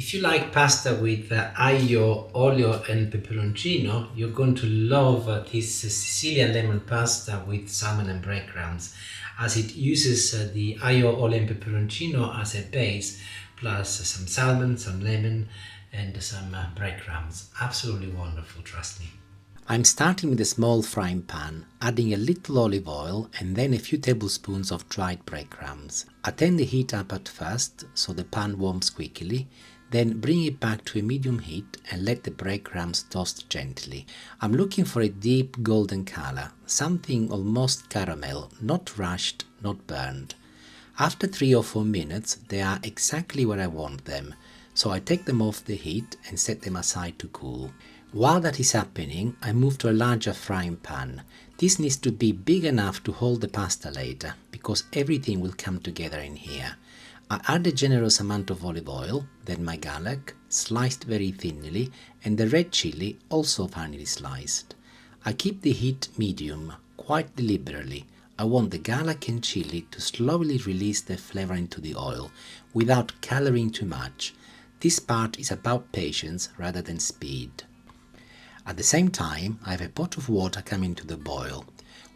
If you like pasta with aglio, olio and peperoncino, you're going to love this Sicilian lemon pasta with salmon and breadcrumbs, as it uses the aglio, olio and peperoncino as a base, plus some salmon, some lemon and some breadcrumbs. Absolutely wonderful, trust me. I'm starting with a small frying pan, adding a little olive oil and then a few tablespoons of dried breadcrumbs. I turn the heat up at first so the pan warms quickly, then bring it back to a medium heat and let the breadcrumbs toast gently. I'm looking for a deep golden color, something almost caramel, not rushed, not burned. After 3 or 4 minutes they are exactly where I want them, so I take them off the heat and set them aside to cool. While that is happening, I move to a larger frying pan. This needs to be big enough to hold the pasta later, because everything will come together in here. I add a generous amount of olive oil, then my garlic, sliced very thinly, and the red chilli, also finely sliced. I keep the heat medium, quite deliberately. I want the garlic and chilli to slowly release their flavour into the oil, without colouring too much. This part is about patience rather than speed. At the same time, I have a pot of water coming to the boil.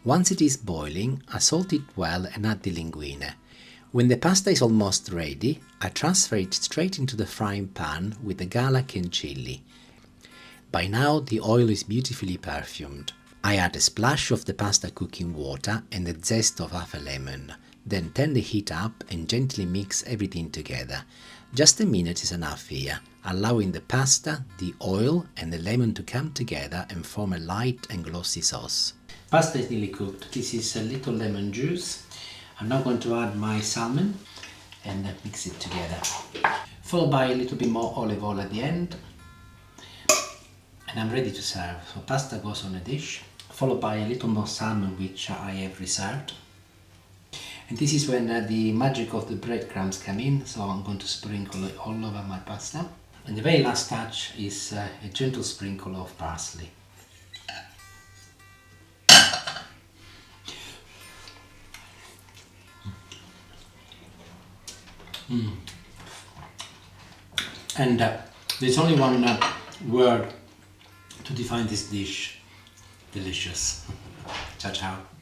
Once it is boiling, I salt it well and add the linguine. When the pasta is almost ready, I transfer it straight into the frying pan with the garlic and chilli. By now the oil is beautifully perfumed. I add a splash of the pasta cooking water and the zest of half a lemon, then turn the heat up and gently mix everything together. Just a minute is enough here, allowing the pasta, the oil and the lemon to come together and form a light and glossy sauce. Pasta is nearly cooked. This is a little lemon juice. I'm now going to add my salmon and mix it together, followed by a little bit more olive oil at the end, and I'm ready to serve. So pasta goes on a dish, followed by a little more salmon which I have reserved. And this is when the magic of the breadcrumbs come in, so I'm going to sprinkle it all over my pasta. And the very last touch is a gentle sprinkle of parsley. And there's only one word to define this dish: delicious. Ciao ciao.